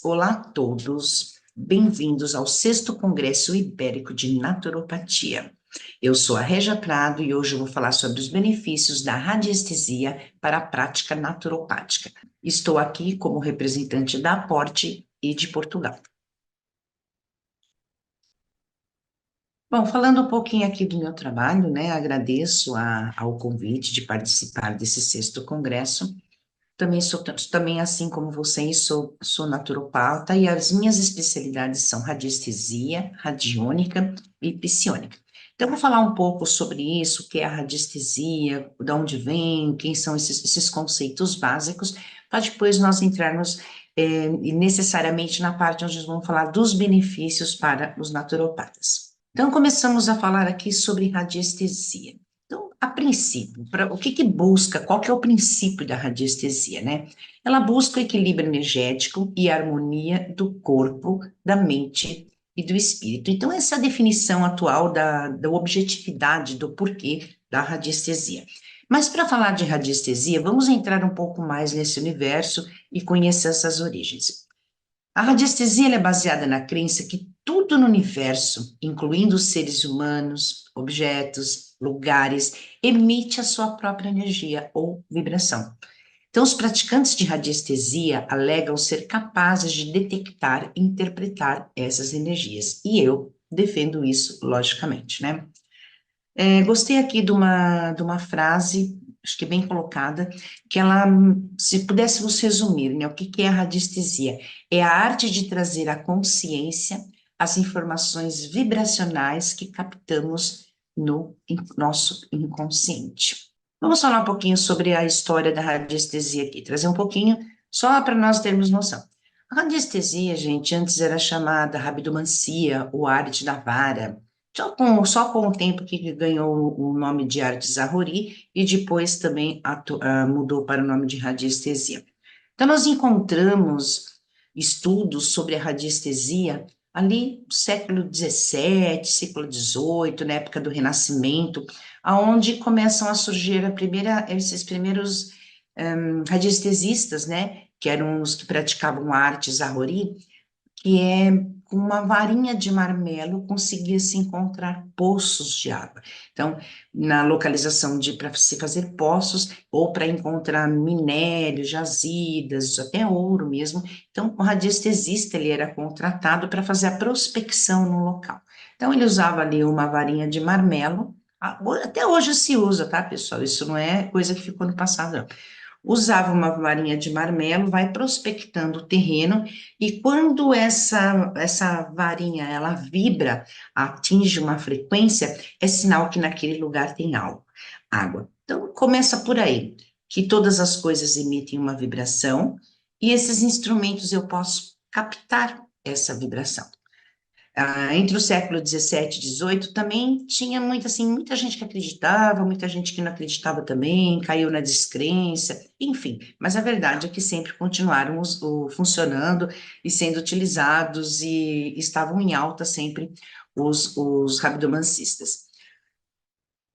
Olá a todos, bem-vindos ao 6º Congresso Ibérico de Naturopatia. Eu sou a Régia Prado e hoje eu vou falar sobre os benefícios da radiestesia para a prática naturopática. Estou aqui como representante da Aporte e de Portugal. Bom, falando um pouquinho aqui do meu trabalho, né, agradeço ao convite de participar desse 6º Congresso. Também assim como vocês, sou naturopata e as minhas especialidades são radiestesia, radiônica e psiônica. Então, eu vou falar um pouco sobre isso, o que é a radiestesia, de onde vem, quem são esses conceitos básicos, para depois nós entrarmos necessariamente na parte onde nós vamos falar dos benefícios para os naturopatas. Então, começamos a falar aqui sobre radiestesia. Então, a princípio, o que busca, qual que é o princípio da radiestesia, né? Ela busca o equilíbrio energético e a harmonia do corpo, da mente e do espírito. Então, essa é a definição atual da objetividade, do porquê da radiestesia. Mas para falar de radiestesia, vamos entrar um pouco mais nesse universo e conhecer essas origens. A radiestesia é baseada na crença que tudo no universo, incluindo os seres humanos, objetos, lugares, emite a sua própria energia ou vibração. Então, os praticantes de radiestesia alegam ser capazes de detectar e interpretar essas energias. E eu defendo isso, logicamente, né? Gostei aqui de uma frase, acho que bem colocada, que ela, se pudéssemos resumir, né, o que é a radiestesia? É a arte de trazer à consciência as informações vibracionais que captamos no nosso inconsciente. Vamos falar um pouquinho sobre a história da radiestesia aqui, trazer um pouquinho, só para nós termos noção. A radiestesia, gente, antes era chamada rabdomancia, ou arte da vara, só com o tempo que ganhou o nome de arte Zahori e depois também mudou para o nome de radiestesia. Então, nós encontramos estudos sobre a radiestesia ali no século XVII, século XVIII, na época do Renascimento, aonde começam a surgir esses primeiros radiestesistas, né, que eram os que praticavam a arte Zahori, que é com uma varinha de marmelo conseguia-se encontrar poços de água. Então, na localização para se fazer poços ou para encontrar minério, jazidas, até ouro mesmo. Então, o radiestesista ele era contratado para fazer a prospecção no local. Então, ele usava ali uma varinha de marmelo. Até hoje se usa, tá, pessoal? Isso não é coisa que ficou no passado, não. Usava uma varinha de marmelo, vai prospectando o terreno, e quando essa varinha, ela vibra, atinge uma frequência, é sinal que naquele lugar tem água. Então, começa por aí, que todas as coisas emitem uma vibração, e esses instrumentos eu posso captar essa vibração. Entre o século XVII e XVIII também tinha muita gente que acreditava, muita gente que não acreditava também, caiu na descrença, enfim. Mas a verdade é que sempre continuaram funcionando e sendo utilizados e estavam em alta sempre os rabdomancistas.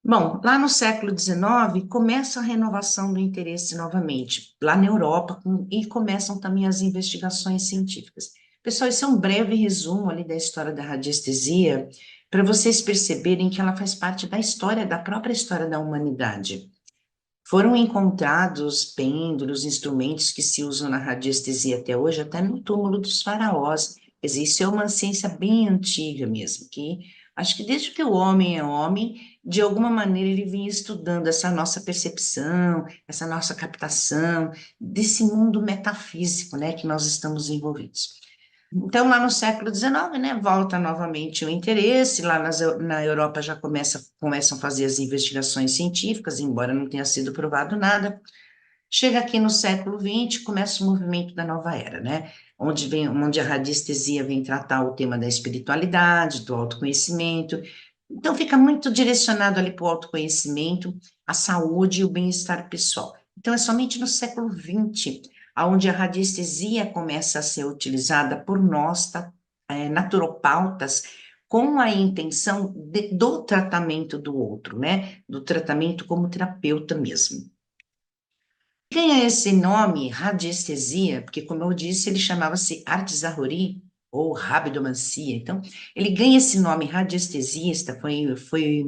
Bom, lá no século XIX começa a renovação do interesse novamente, lá na Europa, e começam também as investigações científicas. Pessoal, isso é um breve resumo ali da história da radiestesia, para vocês perceberem que ela faz parte da história, da própria história da humanidade. Foram encontrados pêndulos, instrumentos que se usam na radiestesia até hoje, até no túmulo dos faraós. Isso é uma ciência bem antiga mesmo, que acho que desde que o homem é homem, de alguma maneira ele vinha estudando essa nossa percepção, essa nossa captação desse mundo metafísico, né, que nós estamos envolvidos. Então, lá no século XIX, né, volta novamente o interesse, lá na Europa já começam a fazer as investigações científicas, embora não tenha sido provado nada. Chega aqui no século XX, começa o movimento da nova era, né, onde a radiestesia vem tratar o tema da espiritualidade, do autoconhecimento. Então, fica muito direcionado ali para o autoconhecimento, a saúde e o bem-estar pessoal. Então, é somente no século XX onde a radiestesia começa a ser utilizada por nós, naturopautas, com a intenção do tratamento do outro, né? Do tratamento como terapeuta mesmo. Ganha esse nome, radiestesia, porque, como eu disse, ele chamava-se Artzahori, ou rabidomancia. Então, ele ganha esse nome radiestesista, foi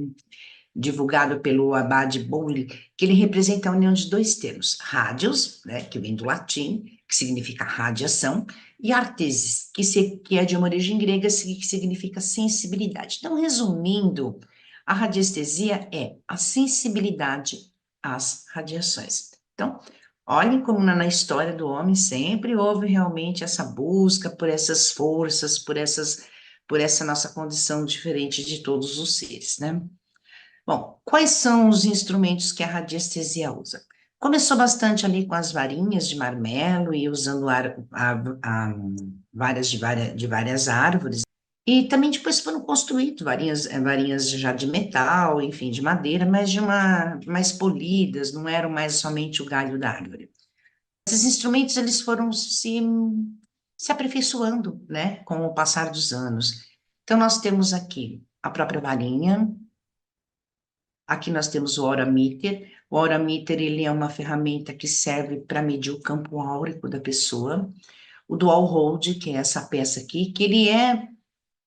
divulgado pelo Abade Bowley, que ele representa a união de dois termos, radios, né, que vem do latim, que significa radiação, e artesis, que é de uma origem grega, que significa sensibilidade. Então, resumindo, a radiestesia é a sensibilidade às radiações. Então, olhem como na história do homem sempre houve realmente essa busca por essas forças, por essa nossa condição diferente de todos os seres, né? Bom, quais são os instrumentos que a radiestesia usa? Começou bastante ali com as varinhas de marmelo e usando varas de várias árvores. E também depois foram construídas varinhas já de metal, enfim, de madeira, mas mais polidas, não eram mais somente o galho da árvore. Esses instrumentos, eles foram se aperfeiçoando, né, com o passar dos anos. Então, nós temos aqui a própria varinha. Aqui nós temos o Aura Meter. O Aura Meter, ele é uma ferramenta que serve para medir o campo áurico da pessoa. O Dual Hold, que é essa peça aqui, que ele é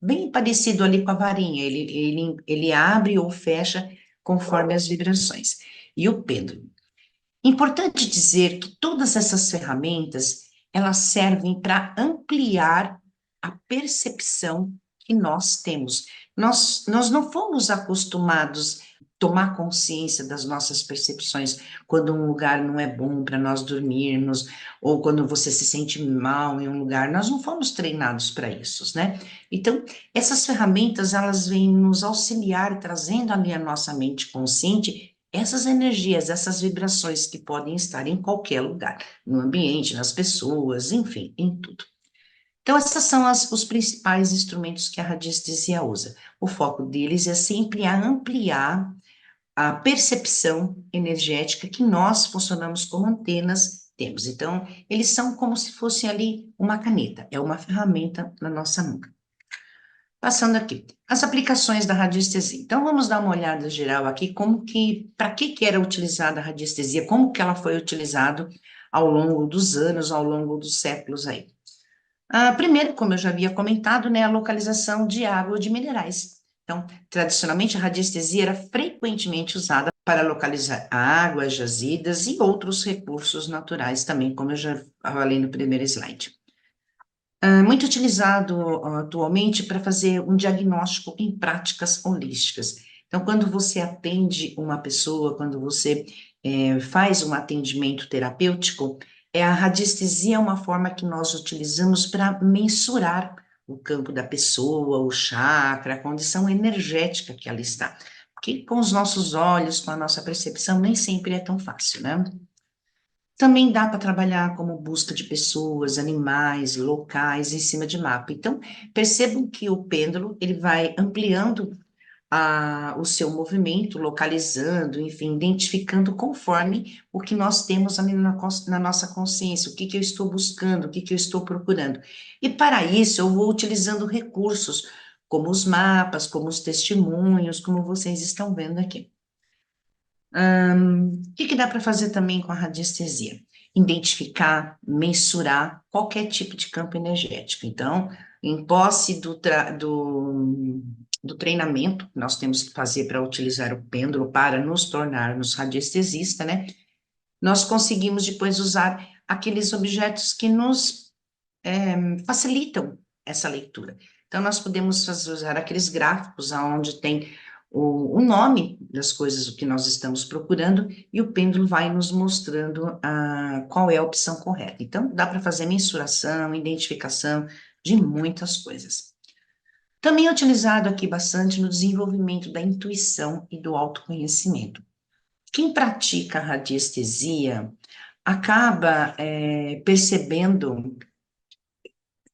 bem parecido ali com a varinha, ele abre ou fecha conforme as vibrações. E o pêndulo. Importante dizer que todas essas ferramentas, elas servem para ampliar a percepção que nós temos. Nós não fomos acostumados a tomar consciência das nossas percepções quando um lugar não é bom para nós dormirmos, ou quando você se sente mal em um lugar, nós não fomos treinados para isso, né? Então, essas ferramentas, elas vêm nos auxiliar, trazendo ali a nossa mente consciente essas energias, essas vibrações que podem estar em qualquer lugar, no ambiente, nas pessoas, enfim, em tudo. Então, esses são os principais instrumentos que a radiestesia usa. O foco deles é sempre ampliar a percepção energética que nós funcionamos como antenas temos. Então, eles são como se fosse ali uma caneta, é uma ferramenta na nossa mão. Passando aqui, as aplicações da radiestesia. Então, vamos dar uma olhada geral aqui, para que era utilizada a radiestesia, como que ela foi utilizada ao longo dos anos, ao longo dos séculos aí. Primeiro, como eu já havia comentado, né, a localização de água ou de minerais. Então, tradicionalmente, a radiestesia era frequentemente usada para localizar águas, jazidas e outros recursos naturais também, como eu já falei no primeiro slide. Muito utilizado atualmente para fazer um diagnóstico em práticas holísticas. Então, quando você atende uma pessoa, quando você faz um atendimento terapêutico, a radiestesia é uma forma que nós utilizamos para mensurar o campo da pessoa, o chakra, a condição energética que ela está. Porque com os nossos olhos, com a nossa percepção, nem sempre é tão fácil, né? Também dá para trabalhar como busca de pessoas, animais, locais em cima de mapa. Então, percebam que o pêndulo ele vai ampliando o seu movimento, localizando, enfim, identificando conforme o que nós temos ali na nossa consciência, o que que eu estou buscando, o que que eu estou procurando. E para isso, eu vou utilizando recursos, como os mapas, como os testemunhos, como vocês estão vendo aqui. O que que dá para fazer também com a radiestesia? Identificar, mensurar qualquer tipo de campo energético. Então, em posse do treinamento que nós temos que fazer para utilizar o pêndulo para nos tornarmos radiestesista, né? Nós conseguimos depois usar aqueles objetos que nos facilitam essa leitura. Então, nós podemos usar aqueles gráficos onde tem o nome das coisas, o que nós estamos procurando, e o pêndulo vai nos mostrando qual é a opção correta. Então, dá para fazer mensuração, identificação de muitas coisas. Também é utilizado aqui bastante no desenvolvimento da intuição e do autoconhecimento. Quem pratica a radiestesia acaba percebendo,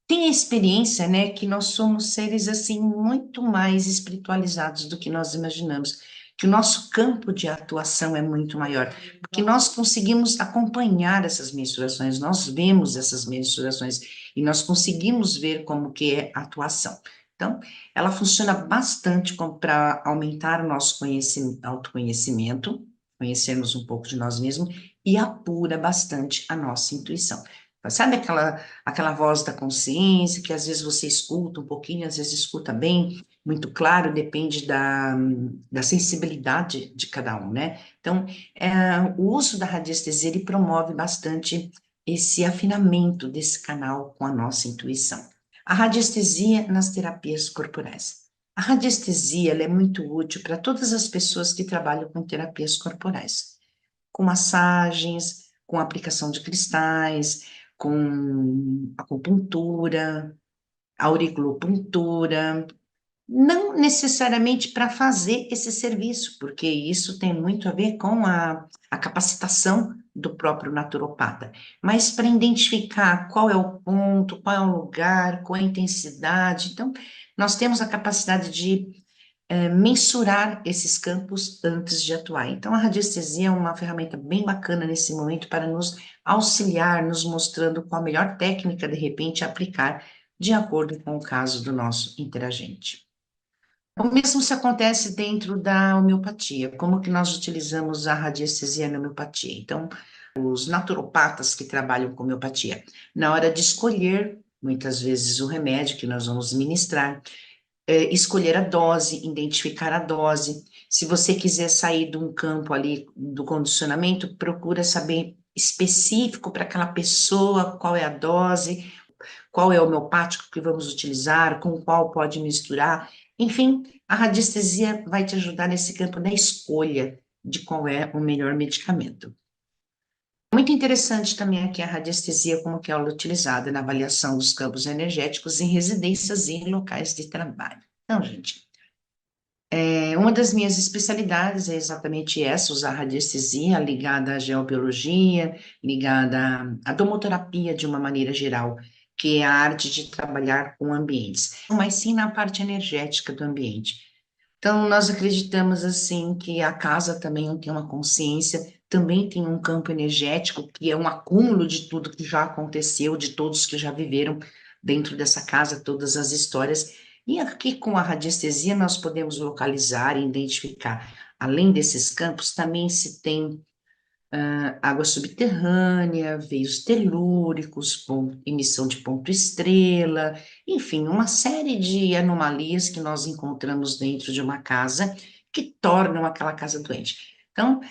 tem a experiência, né, que nós somos seres, assim, muito mais espiritualizados do que nós imaginamos, que o nosso campo de atuação é muito maior, porque nós conseguimos acompanhar essas mensurações, nós vemos essas mensurações, e nós conseguimos ver como que é a atuação. Então, ela funciona bastante para aumentar o nosso autoconhecimento, conhecermos um pouco de nós mesmos, e apura bastante a nossa intuição. Sabe aquela voz da consciência que às vezes você escuta um pouquinho, às vezes escuta bem, muito claro, depende da sensibilidade de cada um, né? Então, o uso da radiestesia, ele promove bastante esse afinamento desse canal com a nossa intuição. A radiestesia nas terapias corporais. A radiestesia, ela é muito útil para todas as pessoas que trabalham com terapias corporais, com massagens, com aplicação de cristais, com acupuntura, auriculopuntura, não necessariamente para fazer esse serviço, porque isso tem muito a ver com a capacitação do próprio naturopata, mas para identificar qual é o ponto, qual é o lugar, qual é a intensidade. Então, nós temos a capacidade de mensurar esses campos antes de atuar. Então, a radiestesia é uma ferramenta bem bacana nesse momento para nos auxiliar, nos mostrando qual a melhor técnica, de repente, aplicar de acordo com o caso do nosso interagente. O mesmo se acontece dentro da homeopatia. Como que nós utilizamos a radiestesia na homeopatia? Então, os naturopatas que trabalham com homeopatia, na hora de escolher, muitas vezes, o remédio que nós vamos ministrar, escolher a dose, identificar a dose. Se você quiser sair de um campo ali do condicionamento, procura saber específico para aquela pessoa qual é a dose, qual é o homeopático que vamos utilizar, com qual pode misturar. Enfim, a radiestesia vai te ajudar nesse campo da escolha de qual é o melhor medicamento. Muito interessante também aqui a radiestesia, como que ela é utilizada na avaliação dos campos energéticos em residências e em locais de trabalho. Então, gente, uma das minhas especialidades é exatamente essa, usar radiestesia ligada à geobiologia, ligada à domoterapia de uma maneira geral, que é a arte de trabalhar com ambientes, mas sim na parte energética do ambiente. Então, nós acreditamos, assim, que a casa também tem uma consciência, também tem um campo energético, que é um acúmulo de tudo que já aconteceu, de todos que já viveram dentro dessa casa, todas as histórias. E aqui, com a radiestesia, nós podemos localizar e identificar. Além desses campos, também se tem água subterrânea, veios telúricos, emissão de ponto estrela, enfim, uma série de anomalias que nós encontramos dentro de uma casa que tornam aquela casa doente. Então,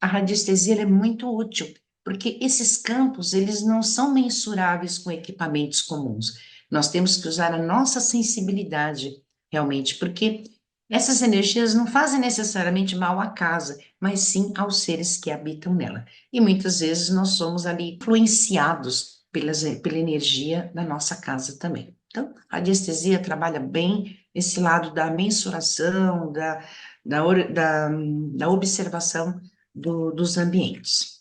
a radiestesia ela é muito útil, porque esses campos, eles não são mensuráveis com equipamentos comuns. Nós temos que usar a nossa sensibilidade, realmente, porque essas energias não fazem necessariamente mal à casa, mas sim aos seres que habitam nela. E muitas vezes nós somos ali influenciados pela energia da nossa casa também. Então, a radiestesia trabalha bem esse lado da mensuração, da observação dos ambientes.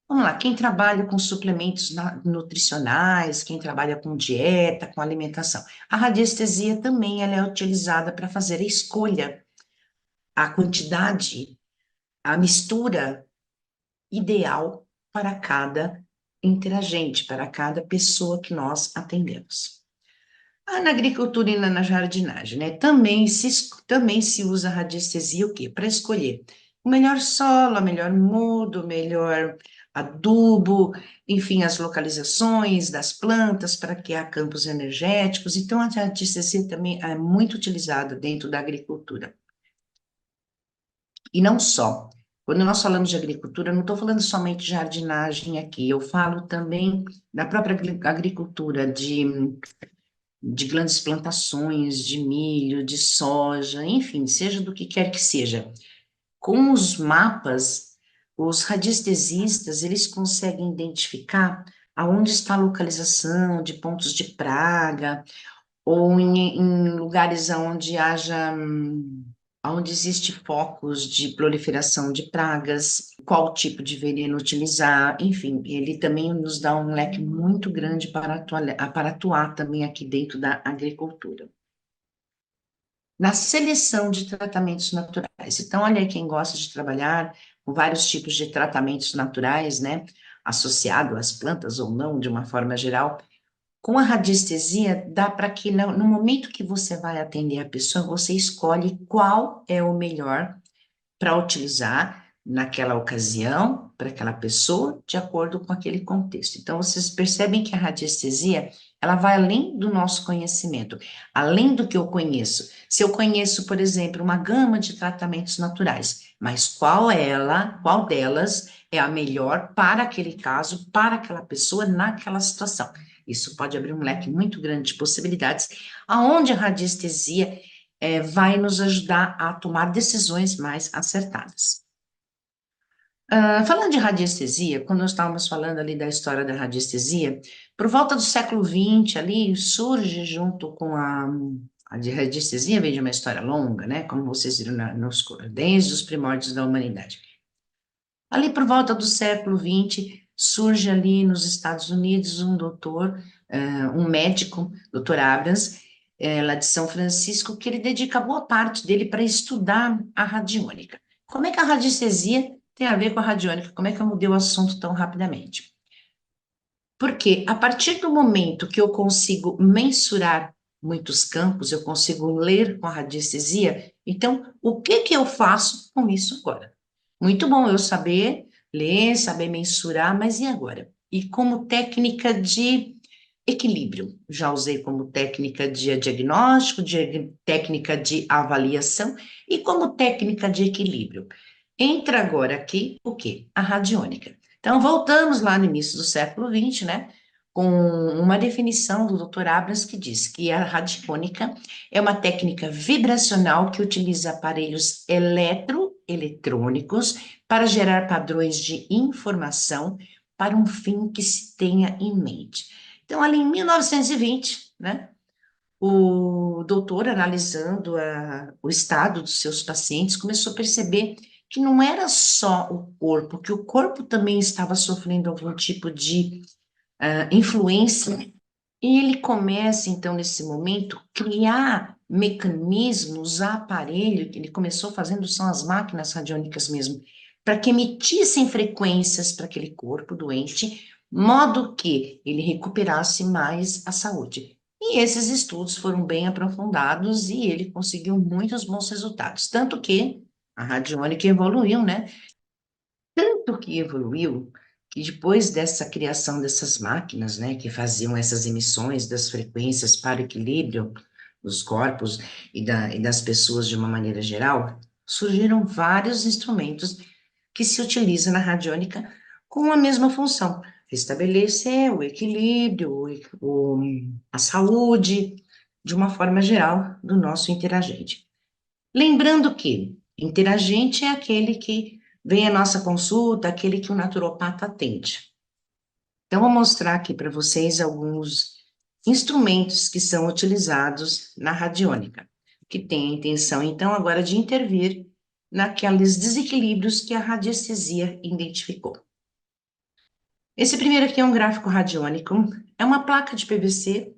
Vamos lá, quem trabalha com suplementos nutricionais, quem trabalha com dieta, com alimentação, a radiestesia também ela é utilizada para fazer a escolha, a quantidade, a mistura ideal para cada interagente, para cada pessoa que nós atendemos. Na agricultura e na jardinagem, né? Também se usa a radiestesia o quê? Para escolher o melhor solo, o melhor mudo, o melhor adubo, enfim, as localizações das plantas para criar campos energéticos. Então, a radiestesia também é muito utilizada dentro da agricultura. E não só. Quando nós falamos de agricultura, não estou falando somente de jardinagem aqui, eu falo também da própria agricultura, de grandes plantações de milho, de soja, enfim, seja do que quer que seja. Com os mapas, os radiestesistas, eles conseguem identificar aonde está a localização de pontos de praga, ou em lugares onde onde existe focos de proliferação de pragas, qual tipo de veneno utilizar, enfim, ele também nos dá um leque muito grande para atuar também aqui dentro da agricultura. Na seleção de tratamentos naturais. Então, olha aí quem gosta de trabalhar com vários tipos de tratamentos naturais, né, associado às plantas ou não, de uma forma geral, com a radiestesia, dá para que no momento que você vai atender a pessoa, você escolhe qual é o melhor para utilizar, naquela ocasião, para aquela pessoa, de acordo com aquele contexto. Então, vocês percebem que a radiestesia, ela vai além do nosso conhecimento, além do que eu conheço. Se eu conheço, por exemplo, uma gama de tratamentos naturais, mas qual delas é a melhor para aquele caso, para aquela pessoa, naquela situação? Isso pode abrir um leque muito grande de possibilidades, aonde a radiestesia vai nos ajudar a tomar decisões mais acertadas. Falando de radiestesia, quando nós estávamos falando ali da história da radiestesia, por volta do século XX ali, surge junto com a de radiestesia, vem de uma história longa, né, como vocês viram desde os primórdios da humanidade. Ali por volta do século XX, surge ali nos Estados Unidos um doutor, um médico, doutor Abrams, lá de São Francisco, que ele dedica boa parte dele para estudar a radiônica. Como é que a radiestesia tem a ver com a radiônica? Como é que eu mudei o assunto tão rapidamente? Porque a partir do momento que eu consigo mensurar muitos campos, eu consigo ler com a radiestesia, então o que que eu faço com isso agora? Muito bom eu saber ler, saber mensurar, mas e agora? E como técnica de equilíbrio, já usei como técnica de diagnóstico, técnica de avaliação e como técnica de equilíbrio. Entra agora aqui o quê? A radiônica. Então, voltamos lá no início do século XX, né? Com uma definição do Dr. Abrams que diz que a radiônica é uma técnica vibracional que utiliza aparelhos eletrônicos para gerar padrões de informação para um fim que se tenha em mente. Então, ali em 1920, né, o doutor, analisando o estado dos seus pacientes, começou a perceber que não era só o corpo, que o corpo também estava sofrendo algum tipo de influência, e ele começa, então, nesse momento, criar mecanismos, aparelho, que ele começou fazendo são as máquinas radiônicas mesmo, para que emitissem frequências para aquele corpo doente, modo que ele recuperasse mais a saúde. E esses estudos foram bem aprofundados e ele conseguiu muitos bons resultados, tanto que a radiônica evoluiu, né? Tanto que evoluiu que depois dessa criação dessas máquinas, né, que faziam essas emissões das frequências para o equilíbrio dos corpos e das pessoas de uma maneira geral, surgiram vários instrumentos que se utilizam na radiônica com a mesma função, restabelecer o equilíbrio, a saúde, de uma forma geral, do nosso interagente. Lembrando que interagente é aquele que vem à nossa consulta, aquele que o naturopata atende. Então, vou mostrar aqui para vocês alguns instrumentos que são utilizados na radiônica, que tem a intenção, então, agora de intervir naqueles desequilíbrios que a radiestesia identificou. Esse primeiro aqui é um gráfico radiônico, é uma placa de PVC,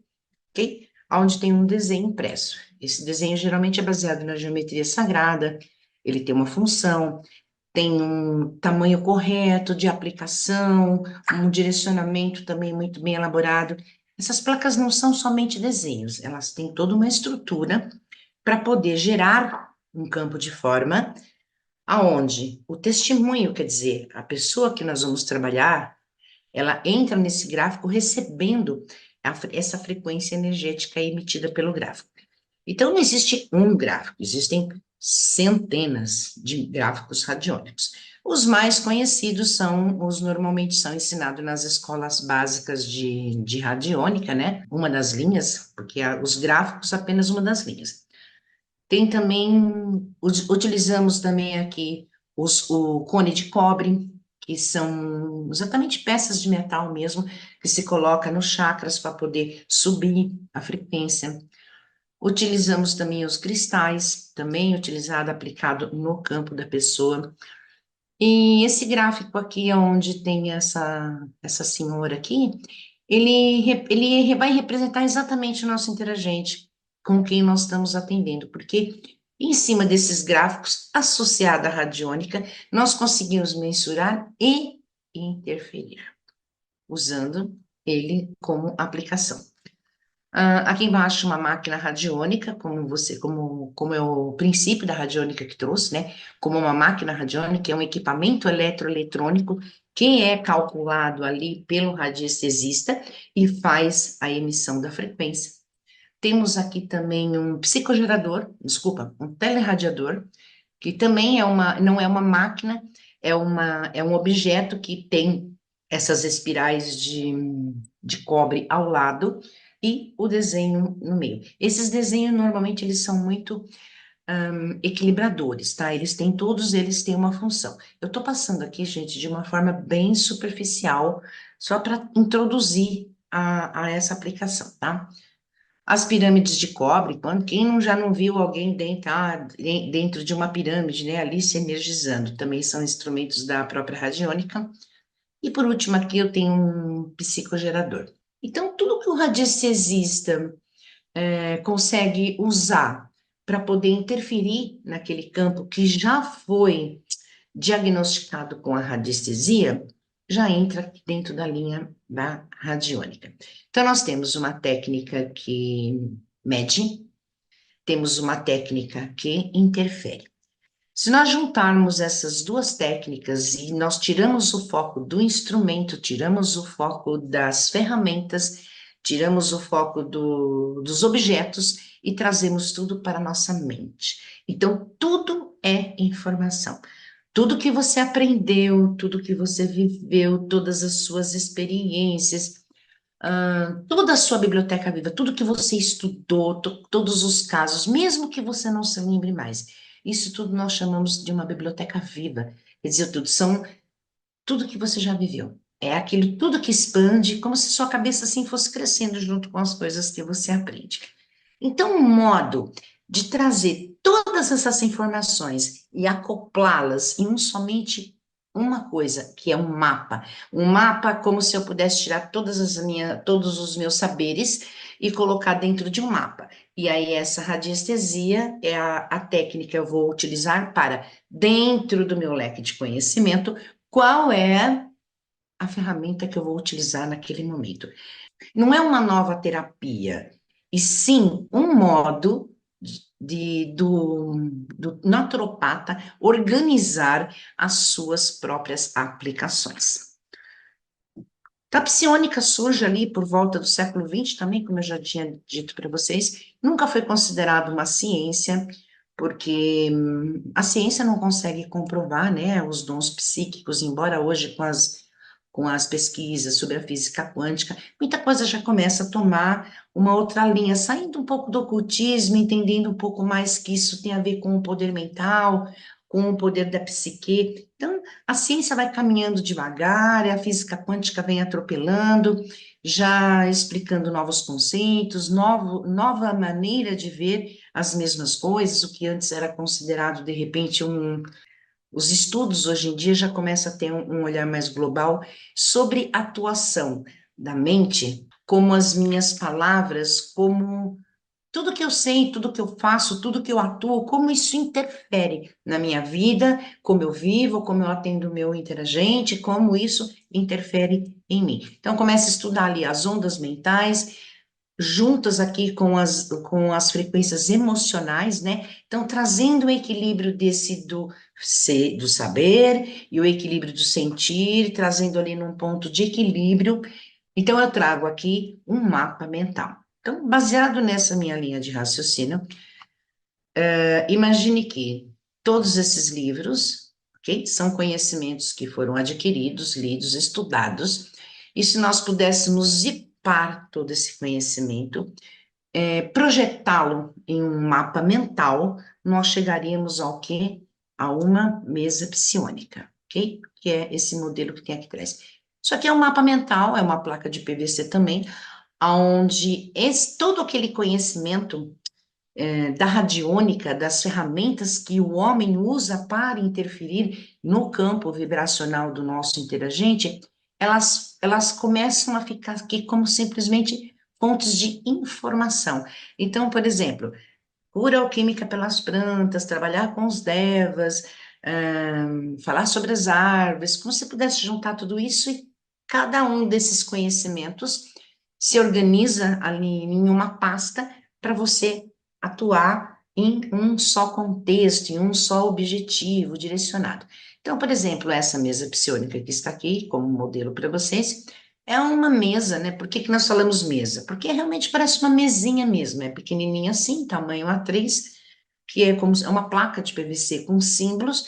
ok? Onde tem um desenho impresso. Esse desenho geralmente é baseado na geometria sagrada, ele tem uma função, tem um tamanho correto de aplicação, um direcionamento também muito bem elaborado. Essas placas não são somente desenhos, elas têm toda uma estrutura para poder gerar um campo de forma aonde o testemunho, quer dizer, a pessoa que nós vamos trabalhar, ela entra nesse gráfico recebendo essa frequência energética emitida pelo gráfico. Então, não existe um gráfico, existem centenas de gráficos radiônicos. Os mais conhecidos normalmente são ensinados nas escolas básicas de radiônica, né? Uma das linhas, porque os gráficos apenas uma das linhas. Tem também, utilizamos também aqui o cone de cobre, que são exatamente peças de metal mesmo, que se coloca nos chakras para poder subir a frequência. Utilizamos também os cristais, também utilizado, aplicado no campo da pessoa. E esse gráfico aqui, onde tem essa senhora aqui, ele vai representar exatamente o nosso interagente com quem nós estamos atendendo, porque em cima desses gráficos, associado à radiônica, nós conseguimos mensurar e interferir, usando ele como aplicação. Aqui embaixo uma máquina radiônica, como é o princípio da radiônica que trouxe, né? Como uma máquina radiônica é um equipamento eletroeletrônico que é calculado ali pelo radiestesista e faz a emissão da frequência. Temos aqui também um psicogerador, desculpa, um teleradiador, que também não é uma máquina, é um objeto que tem essas espirais de cobre ao lado e o desenho no meio. Esses desenhos, normalmente, eles são muito equilibradores, tá? Todos eles têm uma função. Eu tô passando aqui, gente, de uma forma bem superficial, só para introduzir a essa aplicação, tá? As pirâmides de cobre, quem já não viu alguém dentro de uma pirâmide, né, ali se energizando, também são instrumentos da própria radiônica. E por último, aqui eu tenho um psicogerador. Então, tudo que o radiestesista consegue usar para poder interferir naquele campo que já foi diagnosticado com a radiestesia, já entra aqui dentro da linha da radiônica. Então, nós temos uma técnica que mede, temos uma técnica que interfere. Se nós juntarmos essas duas técnicas e nós tiramos o foco do instrumento, tiramos o foco das ferramentas, tiramos o foco dos objetos e trazemos tudo para a nossa mente. Então, tudo é informação. Tudo que você aprendeu, tudo que você viveu, todas as suas experiências, toda a sua biblioteca viva, tudo que você estudou, todos os casos, mesmo que você não se lembre mais, isso tudo nós chamamos de uma biblioteca viva. Quer dizer, tudo que você já viveu. É aquilo tudo que expande, como se sua cabeça assim fosse crescendo junto com as coisas que você aprende. Então, o modo de trazer todas essas informações e acoplá-las em somente uma coisa, que é um mapa. Um mapa como se eu pudesse tirar todos os meus saberes e colocar dentro de um mapa. E aí, essa radiestesia é a técnica que eu vou utilizar para, dentro do meu leque de conhecimento, qual é a ferramenta que eu vou utilizar naquele momento. Não é uma nova terapia, e sim um modo do naturopata organizar as suas próprias aplicações. A psionica surge ali por volta do século XX também, como eu já tinha dito para vocês, nunca foi considerado uma ciência, porque a ciência não consegue comprovar, né, os dons psíquicos, embora hoje com as pesquisas sobre a física quântica, muita coisa já começa a tomar uma outra linha, saindo um pouco do ocultismo, entendendo um pouco mais que isso tem a ver com o poder mental, com o poder da psique. Então, a ciência vai caminhando devagar, a física quântica vem atropelando, já explicando novos conceitos, nova maneira de ver as mesmas coisas, o que antes era considerado, de repente, os estudos hoje em dia já começam a ter um olhar mais global sobre a atuação da mente, como as minhas palavras, como tudo que eu sei, tudo que eu faço, tudo que eu atuo, como isso interfere na minha vida, como eu vivo, como eu atendo o meu interagente, como isso interfere em mim. Então, comece a estudar ali as ondas mentais, juntas aqui com as frequências emocionais, né? Então, trazendo o equilíbrio do saber e o equilíbrio do sentir, trazendo ali num ponto de equilíbrio. Então, eu trago aqui um mapa mental. Então, baseado nessa minha linha de raciocínio, imagine que todos esses livros, ok, são conhecimentos que foram adquiridos, lidos, estudados, e se nós pudéssemos zipar todo esse conhecimento, projetá-lo em um mapa mental, nós chegaríamos ao quê? A uma mesa psiônica, ok? Que é esse modelo que tem aqui atrás. Isso aqui é um mapa mental, é uma placa de PVC também, onde todo aquele conhecimento da radiônica, das ferramentas que o homem usa para interferir no campo vibracional do nosso interagente, elas começam a ficar aqui como simplesmente fontes de informação. Então, por exemplo, cura alquímica pelas plantas, trabalhar com os devas, falar sobre as árvores, como se pudesse juntar tudo isso e cada um desses conhecimentos se organiza ali em uma pasta para você atuar em um só contexto, em um só objetivo direcionado. Então, por exemplo, essa mesa psiônica que está aqui como modelo para vocês, é uma mesa, né? Por que que nós falamos mesa? Porque realmente parece uma mesinha mesmo, é pequenininha assim, tamanho A3, que é como é uma placa de PVC com símbolos,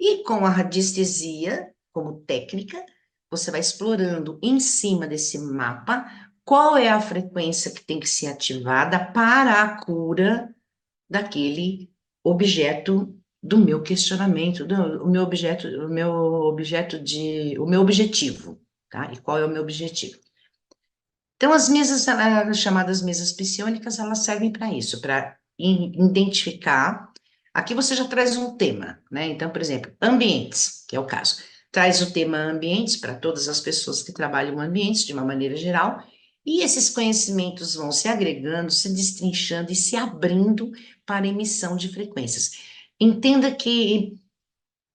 e com a radiestesia como técnica, você vai explorando em cima desse mapa qual é a frequência que tem que ser ativada para a cura daquele objeto do meu questionamento, do o meu objeto, o meu objetivo, tá? E qual é o meu objetivo? Então, as mesas, chamadas mesas psiônicas, elas servem para isso, para identificar. Aqui você já traz um tema, né? Então, por exemplo, ambientes, que é o caso. Traz o tema ambientes para todas as pessoas que trabalham ambientes, de uma maneira geral, e esses conhecimentos vão se agregando, se destrinchando e se abrindo para emissão de frequências. Entenda que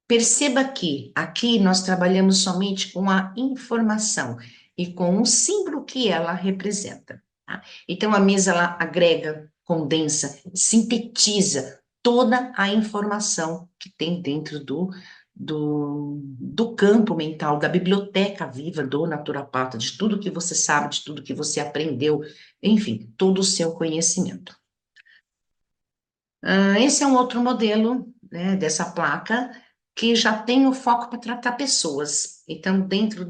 Perceba que aqui nós trabalhamos somente com a informação e com o símbolo que ela representa, tá? Então, a mesa, ela agrega, condensa, sintetiza toda a informação que tem dentro do campo mental, da biblioteca viva do naturopata, de tudo que você sabe, de tudo que você aprendeu, enfim, todo o seu conhecimento. Esse é um outro modelo, né, dessa placa, que já tem o foco para tratar pessoas. Então, dentro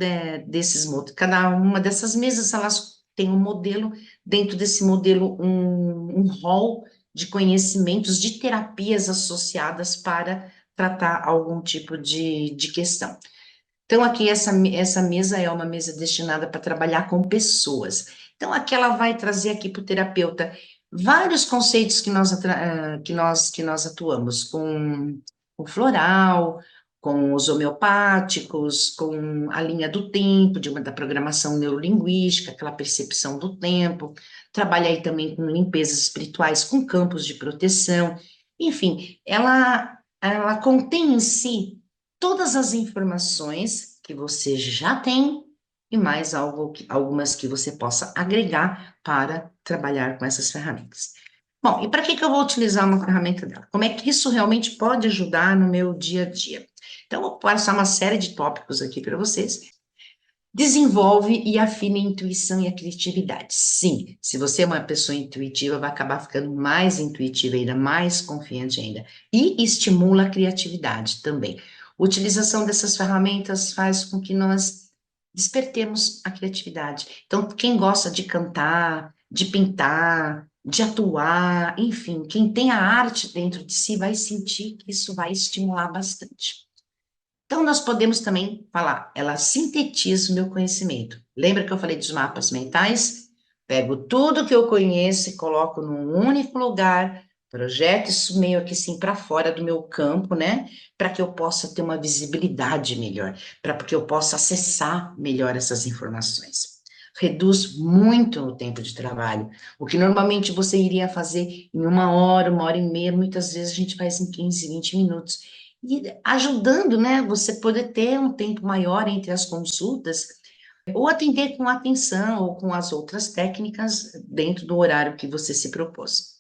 desses modelos, cada uma dessas mesas, elas têm um modelo, dentro desse modelo, um rol de conhecimentos, de terapias associadas para tratar algum tipo de questão. Então, aqui, essa mesa é uma mesa destinada para trabalhar com pessoas. Então, aqui ela vai trazer aqui para o terapeuta vários conceitos que nós atuamos, com o floral, com os homeopáticos, com a linha do tempo, da programação neurolinguística, aquela percepção do tempo. Trabalha aí também com limpezas espirituais, com campos de proteção. Enfim, ela contém em si todas as informações que você já tem e mais algumas que você possa agregar para trabalhar com essas ferramentas. Bom, e para que eu vou utilizar uma ferramenta dela? Como é que isso realmente pode ajudar no meu dia a dia? Então, eu vou passar uma série de tópicos aqui para vocês. Desenvolve e afina a intuição e a criatividade. Sim, se você é uma pessoa intuitiva, vai acabar ficando mais intuitiva ainda, mais confiante ainda. E estimula a criatividade também. A utilização dessas ferramentas faz com que nós despertemos a criatividade. Então, quem gosta de cantar, de pintar, de atuar, enfim, quem tem a arte dentro de si vai sentir que isso vai estimular bastante. Então, nós podemos também falar, ela sintetiza o meu conhecimento. Lembra que eu falei dos mapas mentais? Pego tudo que eu conheço e coloco num único lugar, projeto isso meio que assim para fora do meu campo, né? Para que eu possa ter uma visibilidade melhor, para que eu possa acessar melhor essas informações. Reduz muito o tempo de trabalho. O que normalmente você iria fazer em uma hora e meia, muitas vezes a gente faz em 15, 20 minutos e ajudando, né, você poder ter um tempo maior entre as consultas, ou atender com atenção, ou com as outras técnicas dentro do horário que você se propôs.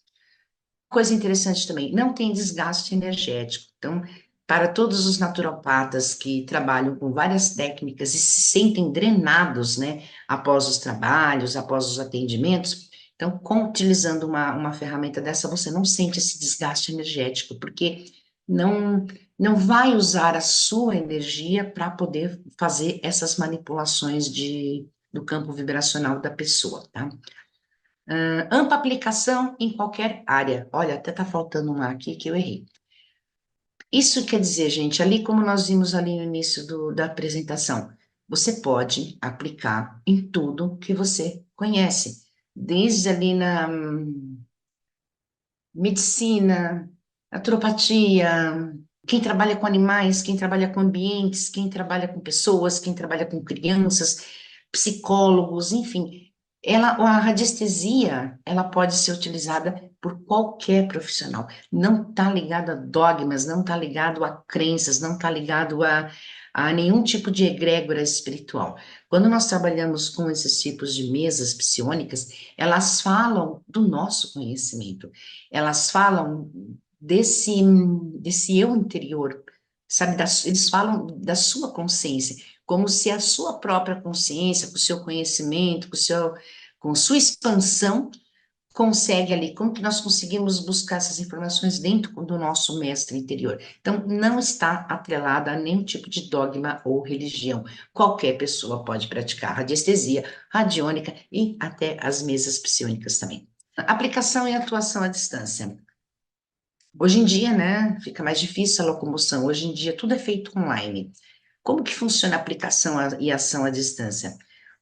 Coisa interessante também, não tem desgaste energético. Então, para todos os naturopatas que trabalham com várias técnicas e se sentem drenados, né, após os trabalhos, após os atendimentos, então, utilizando uma ferramenta dessa, você não sente esse desgaste energético, porque não, não vai usar a sua energia para poder fazer essas manipulações do campo vibracional da pessoa, tá? Ampla aplicação em qualquer área. Olha, até tá faltando uma aqui que eu errei. Isso quer dizer, gente, ali como nós vimos ali no início da apresentação, você pode aplicar em tudo que você conhece, desde ali na medicina, naturopatia, quem trabalha com animais, quem trabalha com ambientes, quem trabalha com pessoas, quem trabalha com crianças, psicólogos, enfim. A radiestesia, ela pode ser utilizada por qualquer profissional. Não está ligado a dogmas, não está ligado a crenças, não está ligado a nenhum tipo de egrégora espiritual. Quando nós trabalhamos com esses tipos de mesas psiônicas, elas falam do nosso conhecimento, elas falam desse eu interior, sabe? Eles falam da sua consciência, como se a sua própria consciência, com o seu conhecimento, com sua expansão, consegue ali, como que nós conseguimos buscar essas informações dentro do nosso mestre interior. Então, não está atrelada a nenhum tipo de dogma ou religião. Qualquer pessoa pode praticar radiestesia, radiônica e até as mesas psiônicas também. Aplicação e atuação à distância. Hoje em dia, né, fica mais difícil a locomoção. Hoje em dia, tudo é feito online. Como que funciona a aplicação e ação à distância?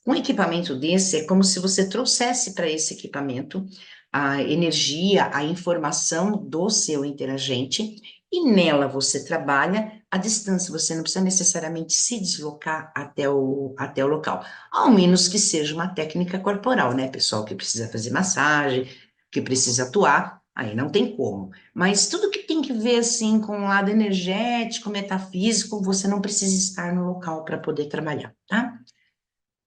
Um equipamento desse é como se você trouxesse para esse equipamento a energia, a informação do seu interagente, e nela você trabalha à distância. Você não precisa necessariamente se deslocar até o local, ao menos que seja uma técnica corporal, né, pessoal, que precisa fazer massagem, que precisa atuar, aí não tem como. Mas tudo que tem que ver, assim, com o lado energético, metafísico, você não precisa estar no local para poder trabalhar, tá?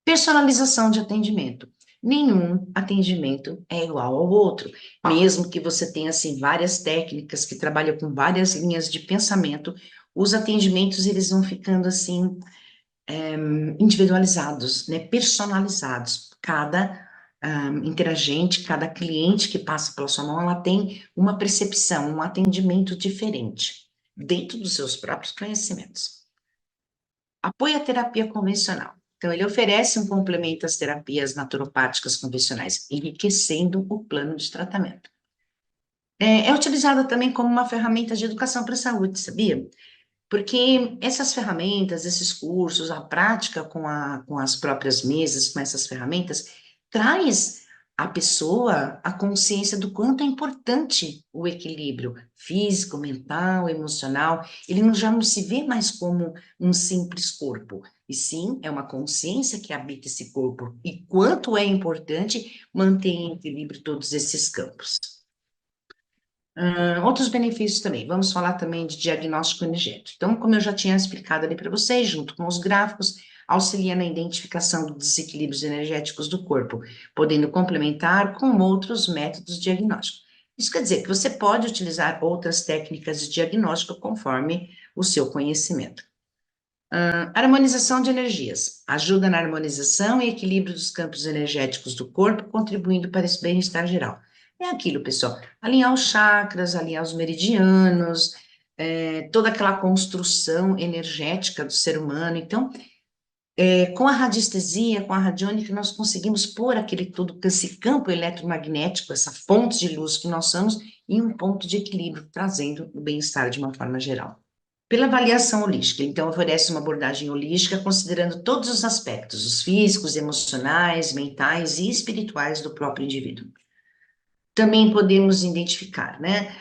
Personalização de atendimento. Nenhum atendimento é igual ao outro. Mesmo que você tenha, assim, várias técnicas que trabalham com várias linhas de pensamento, os atendimentos, eles vão ficando, assim, individualizados, né, personalizados. Cada interagente, cada cliente que passa pela sua mão, ela tem uma percepção, um atendimento diferente, dentro dos seus próprios conhecimentos. Apoio à terapia convencional. Então, ele oferece um complemento às terapias naturopáticas convencionais, enriquecendo o plano de tratamento. É utilizada também como uma ferramenta de educação para a saúde, sabia? Porque essas ferramentas, esses cursos, a prática com as próprias mesas, com essas ferramentas, traz à pessoa a consciência do quanto é importante o equilíbrio físico, mental, emocional. Ele já não se vê mais como um simples corpo, e sim é uma consciência que habita esse corpo, e quanto é importante manter em equilíbrio todos esses campos. Outros benefícios também, vamos falar também de diagnóstico energético. Então, como eu já tinha explicado ali para vocês, junto com os gráficos, auxilia na identificação dos desequilíbrios energéticos do corpo, podendo complementar com outros métodos diagnósticos. Isso quer dizer que você pode utilizar outras técnicas de diagnóstico conforme o seu conhecimento. Harmonização de energias. Ajuda na harmonização e equilíbrio dos campos energéticos do corpo, contribuindo para esse bem-estar geral. É aquilo, pessoal. Alinhar os chakras, alinhar os meridianos, toda aquela construção energética do ser humano. Então, com a radiestesia, com a radiônica, nós conseguimos pôr todo esse campo eletromagnético, essa fonte de luz que nós somos, em um ponto de equilíbrio, trazendo o bem-estar de uma forma geral. Pela avaliação holística, então oferece uma abordagem holística considerando todos os aspectos, os físicos, emocionais, mentais e espirituais do próprio indivíduo. Também podemos identificar, né,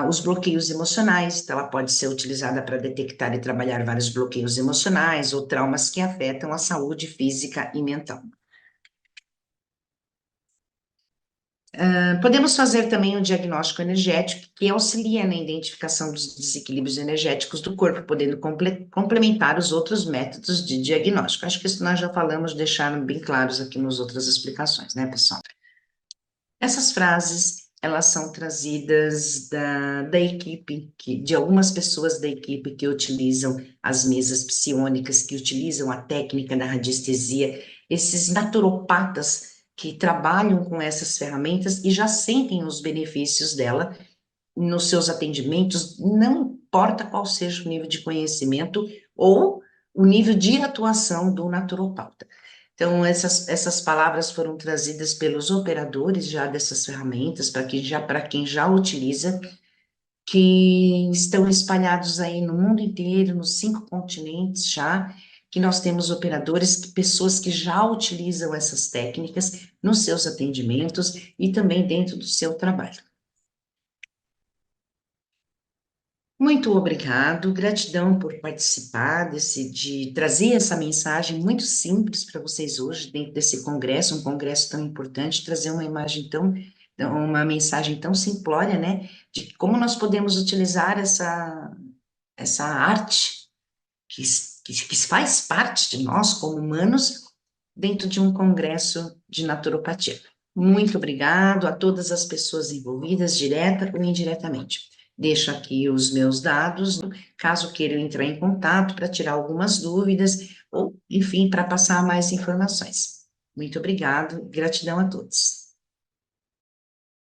os bloqueios emocionais, então ela pode ser utilizada para detectar e trabalhar vários bloqueios emocionais ou traumas que afetam a saúde física e mental. Podemos fazer também um diagnóstico energético que auxilia na identificação dos desequilíbrios energéticos do corpo, podendo complementar os outros métodos de diagnóstico. Acho que isso nós já falamos, deixaram bem claros aqui nas outras explicações, né, pessoal? Essas frases, elas são trazidas da equipe, de algumas pessoas da equipe que utilizam as mesas psiônicas, que utilizam a técnica da radiestesia, esses naturopatas que trabalham com essas ferramentas e já sentem os benefícios dela nos seus atendimentos, não importa qual seja o nível de conhecimento ou o nível de atuação do naturopata. Então, essas palavras foram trazidas pelos operadores já dessas ferramentas, para quem já utiliza, que estão espalhados aí no mundo inteiro, nos 5 continentes já, que nós temos operadores, pessoas que já utilizam essas técnicas nos seus atendimentos e também dentro do seu trabalho. Muito obrigado, gratidão por participar de trazer essa mensagem muito simples para vocês hoje, dentro desse congresso, um congresso tão importante, trazer uma mensagem tão simplória, né, de como nós podemos utilizar essa arte que que faz parte de nós como humanos dentro de um congresso de naturopatia. Muito obrigado a todas as pessoas envolvidas, direta ou indiretamente. Deixo aqui os meus dados, caso queiram entrar em contato para tirar algumas dúvidas ou, enfim, para passar mais informações. Muito obrigado, gratidão a todos.